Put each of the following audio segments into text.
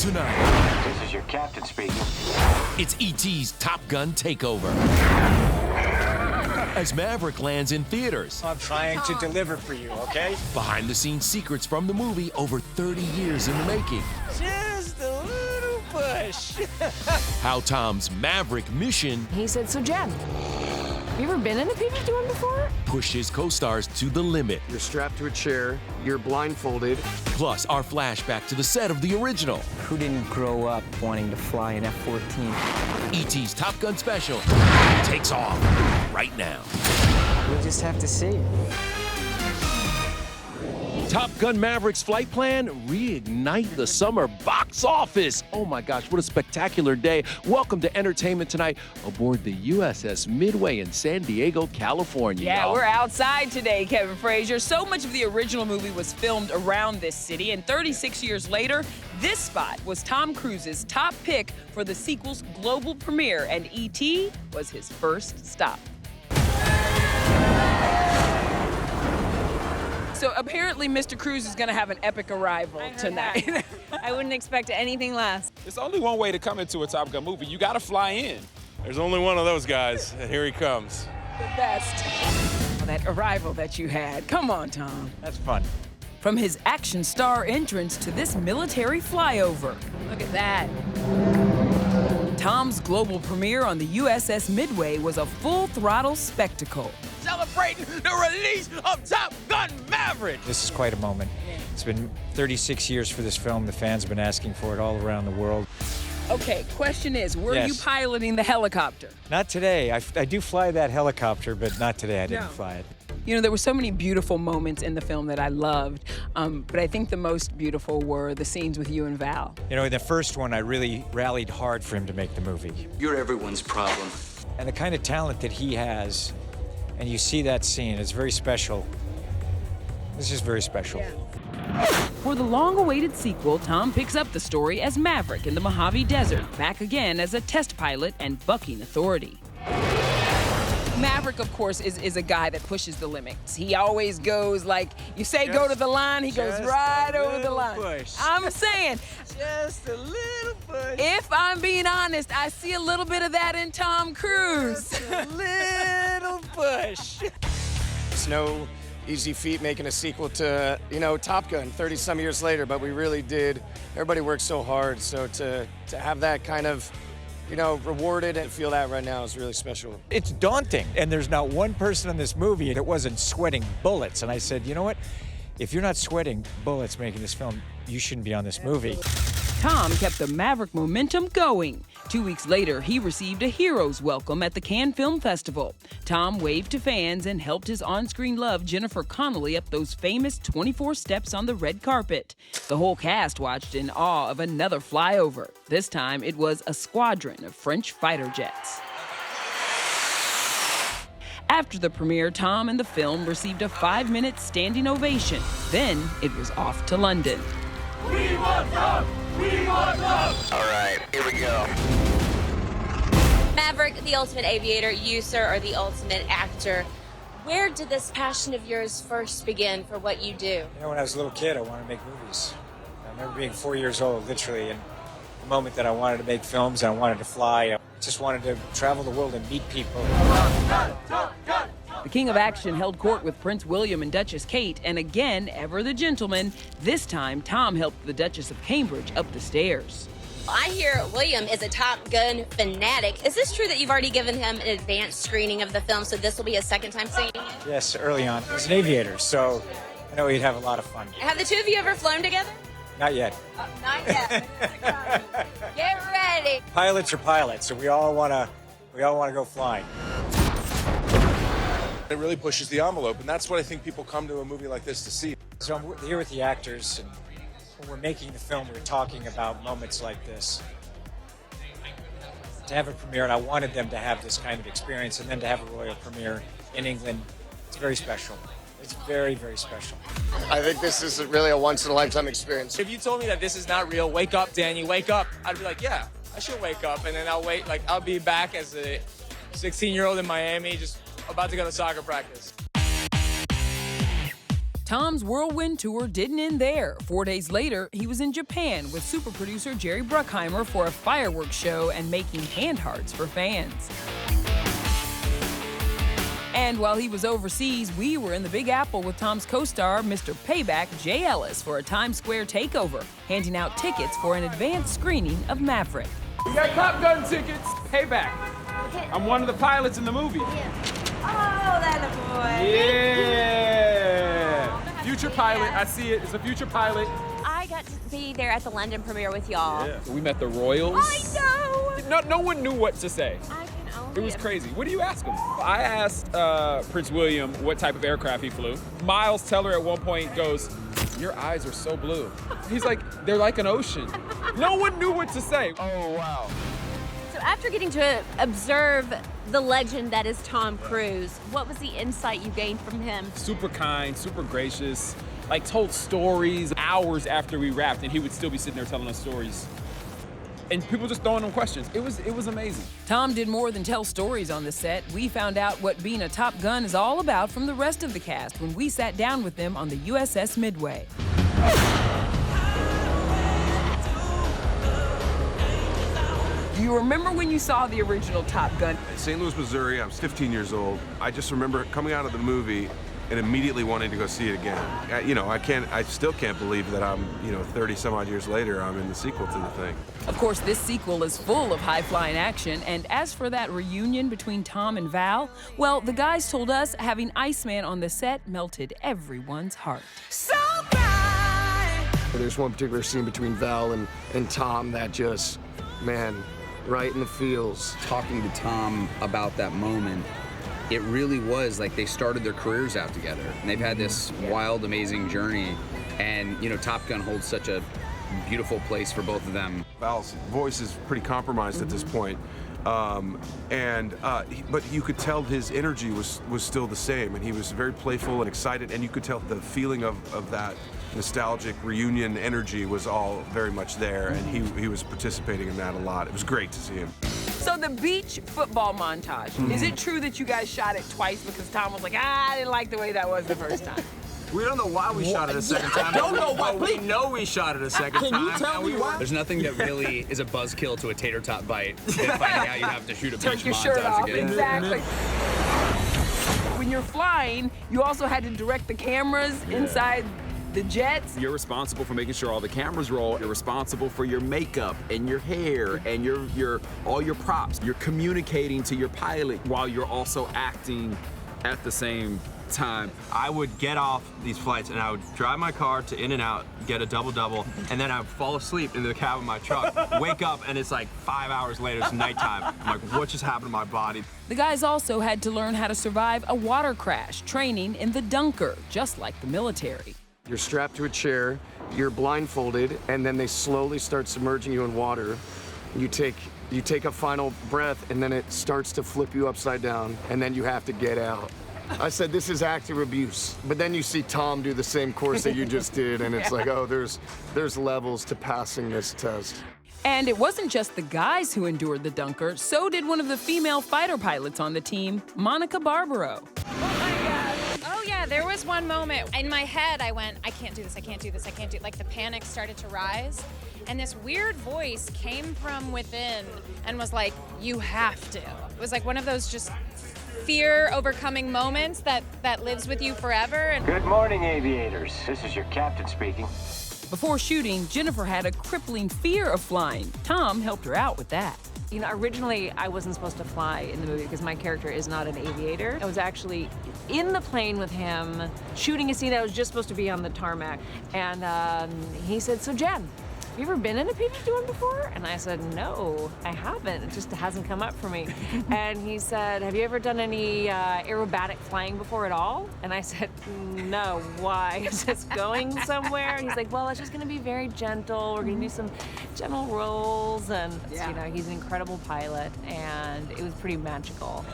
Tonight, This is your captain speaking. it's E.T.'s Top Gun takeover. As Maverick lands in theaters. I'm trying to deliver for you, okay? Behind-the-scenes secrets from the movie over 30 years in the making. Just a little push. How Tom's Maverick mission He said, so Jen, have you ever been in a PV one before? pushed his co-stars to the limit. You're strapped to a chair, you're blindfolded. Plus, our flashback to the set of the original. Who didn't grow up wanting to fly an F-14? E.T.'s Top Gun special takes off right now. We'll just have to see. Top Gun Maverick's flight plan, reignite the summer box office. Oh my gosh, what a spectacular day. Welcome to Entertainment Tonight aboard the USS Midway in San Diego, California. Yeah, y'all. we're outside today, Kevin Frazier. So much of the original movie was filmed around this city, and 36 years later, this spot was Tom Cruise's top pick for the sequel's global premiere, and E.T. was his first stop. So apparently, Mr. Cruise is going to have an epic arrival tonight. I wouldn't expect anything less. There's only one way to come into a Top Gun movie. You got to fly in. There's only one of those guys, and here he comes. The best. That arrival that you had. Come on, Tom. That's fun. From his action star entrance to this military flyover. Look at that. Tom's global premiere on the USS Midway was a full-throttle spectacle. Celebrating the release of Top Gun Maverick. This is quite a moment. It's been 36 years for this film. The fans have been asking for it all around the world. Okay, question is, were Yes. you piloting the helicopter? Not today. I do fly that helicopter, but not today. I didn't fly it. You know, there were so many beautiful moments in the film that I loved, but I think the most beautiful were the scenes with you and Val. You know, in the first one, I really rallied hard for him to make the movie. You're everyone's problem. And the kind of talent that he has, and you see that scene, it's very special. This is very special. For the long-awaited sequel, Tom picks up the story as Maverick in the Mojave Desert, back again as a test pilot and bucking authority. Maverick, of course, is a guy that pushes the limits. He always goes like, you say go to the line, he goes right over the line. Push. I'm saying, Just a little push. if I'm being honest, I see a little bit of that in Tom Cruise. A little push. It's no easy feat making a sequel to, Top Gun 30-some years later, but we really did. Everybody worked so hard, so to have that kind of, rewarded and feel that right now is really special. It's daunting, and there's not one person in this movie that wasn't sweating bullets. And I said, you know what? If you're not sweating bullets making this film, you shouldn't be on this movie. Tom kept the Maverick momentum going. 2 weeks later, he received a hero's welcome at the Cannes Film Festival. Tom waved to fans and helped his on-screen love Jennifer Connelly up those famous 24 steps on the red carpet. The whole cast watched in awe of another flyover. This time, it was a squadron of French fighter jets. After the premiere, Tom and the film received a 5-minute standing ovation. Then, it was off to London. We want love! We want love! All right, here we go. Maverick, the ultimate aviator, you, sir, are the ultimate actor. Where did this passion of yours first begin for what you do? You know, when I was a little kid, I wanted to make movies. I remember being 4 years old, literally, and the moment that I wanted to make films and I wanted to fly, I just wanted to travel the world and meet people. The King of Action held court with Prince William and Duchess Kate, and again, ever the gentleman, this time Tom helped the Duchess of Cambridge up the stairs. I hear William is a Top Gun fanatic. Is this true that you've already given him an advanced screening of the film, so this will be his second time seeing it? Yes, early on. He was an aviator, so I know he'd have a lot of fun. Have the two of you ever flown together? Not yet. Not yet. Get ready. Pilots are pilots, and we all want to go flying. It really pushes the envelope, and that's what I think people come to a movie like this to see. So I'm here with the actors, and when we're making the film, we're talking about moments like this. To have a premiere, and I wanted them to have this kind of experience, and then to have a royal premiere in England, it's very special. It's very, very special. I think this is really a once-in-a-lifetime experience. If you told me that this is not real, wake up, Danny, wake up, I'd be like, yeah, I should wake up, and then I'll be back as a 16-year-old in Miami, just about to go to soccer practice. Tom's whirlwind tour didn't end there. 4 days later, he was in Japan with super producer Jerry Bruckheimer for a fireworks show and making hand hearts for fans. And while he was overseas, we were in the Big Apple with Tom's co-star, Mr. Payback, Jay Ellis, for a Times Square takeover, handing out tickets for an advanced screening of Maverick. We got Top Gun tickets. Payback. I'm one of the pilots in the movie. Oh, that a boy. Yeah. Future pilot. I see it. It's a future pilot. I got to be there at the London premiere with y'all. Yeah. We met the Royals. I know. No one knew what to say. I can only. It was crazy. What do you ask him? I asked Prince William what type of aircraft he flew. Miles Teller at one point goes, "Your eyes are so blue." He's like, "They're like an ocean." No one knew what to say. Oh, wow. So after getting to observe the legend that is Tom Cruise, what was the insight you gained from him? Super kind, super gracious, like told stories hours after we wrapped, and he would still be sitting there telling us stories. And people just throwing him questions. It was amazing. Tom did more than tell stories on the set. We found out what being a Top Gun is all about from the rest of the cast when we sat down with them on the USS Midway. Do you remember when you saw the original Top Gun? St. Louis, Missouri, I was 15 years old. I just remember coming out of the movie and immediately wanting to go see it again. I still can't believe that I'm, 30 some odd years later, I'm in the sequel to the thing. Of course, this sequel is full of high-flying action, and as for that reunion between Tom and Val, well, the guys told us having Iceman on the set melted everyone's heart. So bright. There's one particular scene between Val and Tom that just, man, right in the feels. Talking to Tom about that moment, it really was like they started their careers out together. And they've had this wild, amazing journey. And, Top Gun holds such a beautiful place for both of them. Val's voice is pretty compromised at this point. But you could tell his energy was still the same, and he was very playful and excited, and you could tell the feeling of that nostalgic reunion energy was all very much there, and he was participating in that a lot. It was great to see him. So the beach football montage, is it true that you guys shot it twice because Tom was like, I didn't like the way that was the first time? We don't know why we shot it a second time. Don't know why. We know we shot it a second time. Can you tell me why? There's nothing that really is a buzzkill to a tater tot bite than finding out you have to shoot a beach Take your shirt montage off, again. exactly. When you're flying, you also had to direct the cameras inside the jets. You're responsible for making sure all the cameras roll. You're responsible for your makeup and your hair and your all your props. You're communicating to your pilot while you're also acting at the same time. I would get off these flights and I would drive my car to In-N-Out, get a double-double, and then I would fall asleep in the cab of my truck, wake up, and it's like 5 hours later, it's nighttime. I'm like, what just happened to my body? The guys also had to learn how to survive a water crash, training in the dunker, just like the military. You're strapped to a chair, you're blindfolded, and then they slowly start submerging you in water. You take a final breath, and then it starts to flip you upside down, and then you have to get out. I said, this is active abuse. But then you see Tom do the same course that you just did, and it's like, oh, there's levels to passing this test. And it wasn't just the guys who endured the dunker, so did one of the female fighter pilots on the team, Monica Barbaro. Oh yeah, there was one moment. In my head, I went, I can't do this, I can't do this, I can't do it. Like the panic started to rise, and this weird voice came from within and was like, you have to. It was like one of those just fear overcoming moments that lives with you forever. And good morning, aviators. This is your captain speaking. Before shooting, Jennifer had a crippling fear of flying. Tom helped her out with that. Originally, I wasn't supposed to fly in the movie because my character is not an aviator. I was actually in the plane with him, shooting a scene that was just supposed to be on the tarmac. And he said, so Jen, have you ever been in a PV one before? And I said, no, I haven't. It just hasn't come up for me. And he said, have you ever done any aerobatic flying before at all? And I said, no, why? Is this going somewhere? He's like, well, it's just gonna be very gentle. We're gonna do some gentle rolls. And he's an incredible pilot, and it was pretty magical.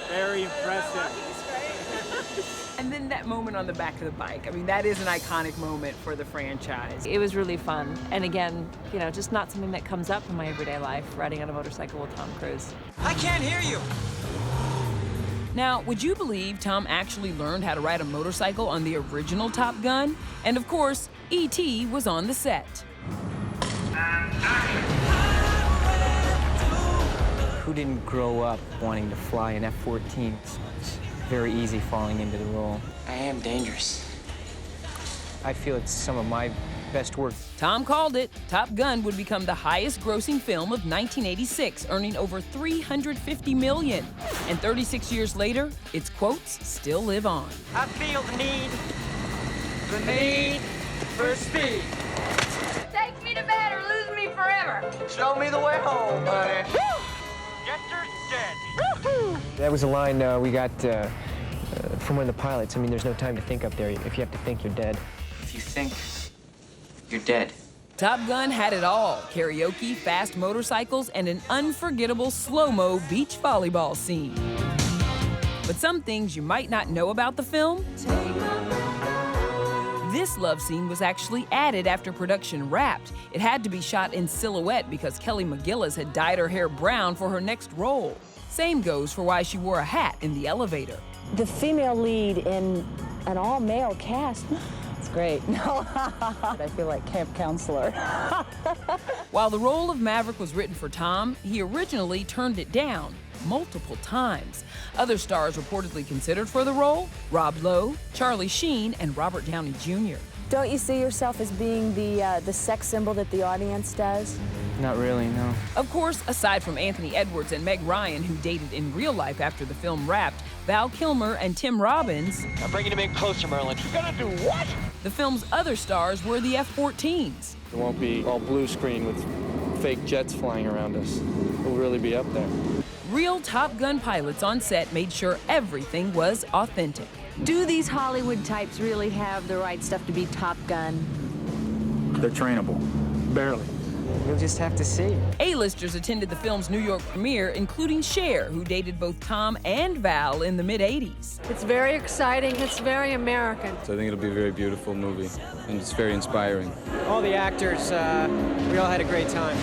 Very impressive. And then that moment on the back of the bike. I mean, that is an iconic moment for the franchise. It was really fun. And again, just not something that comes up in my everyday life, riding on a motorcycle with Tom Cruise. I can't hear you. Now, would you believe Tom actually learned how to ride a motorcycle on the original Top Gun? And of course, E.T. was on the set. Who didn't grow up wanting to fly an F-14? It's very easy falling into the role. I am dangerous. I feel it's some of my best work. Tom called it. Top Gun would become the highest-grossing film of 1986, earning over $350 million. And 36 years later, its quotes still live on. I feel the need for speed. Take me to bed or lose me forever. Show me the way home, buddy. Get your dead. That was a line we got from one of the pilots. I mean, there's no time to think up there. If you have to think, you're dead. If you think, you're dead. Top Gun had it all: karaoke, fast motorcycles, and an unforgettable slow-mo beach volleyball scene. But some things you might not know about the film: this love scene was actually added after production wrapped. It had to be shot in silhouette because Kelly McGillis had dyed her hair brown for her next role. Same goes for why she wore a hat in the elevator. The female lead in an all-male cast. It's great. No, I feel like camp counselor. While the role of Maverick was written for Tom, he originally turned it down multiple times. Other stars reportedly considered for the role: Rob Lowe, Charlie Sheen, and Robert Downey Jr. Don't you see yourself as being the sex symbol that the audience does? Not really, no. Of course, aside from Anthony Edwards and Meg Ryan, who dated in real life after the film wrapped, Val Kilmer and Tim Robbins. I'm bringing him in closer, Merlin. You're gonna do what? The film's other stars were the F-14s. It won't be all blue screen with fake jets flying around us. We'll really be up there. Real Top Gun pilots on set made sure everything was authentic. Do these Hollywood types really have the right stuff to be Top Gun? They're trainable. Barely. You'll just have to see. A-listers attended the film's New York premiere, including Cher, who dated both Tom and Val in the mid-'80s. It's very exciting. It's very American. So I think it'll be a very beautiful movie, and it's very inspiring. All the actors, we all had a great time.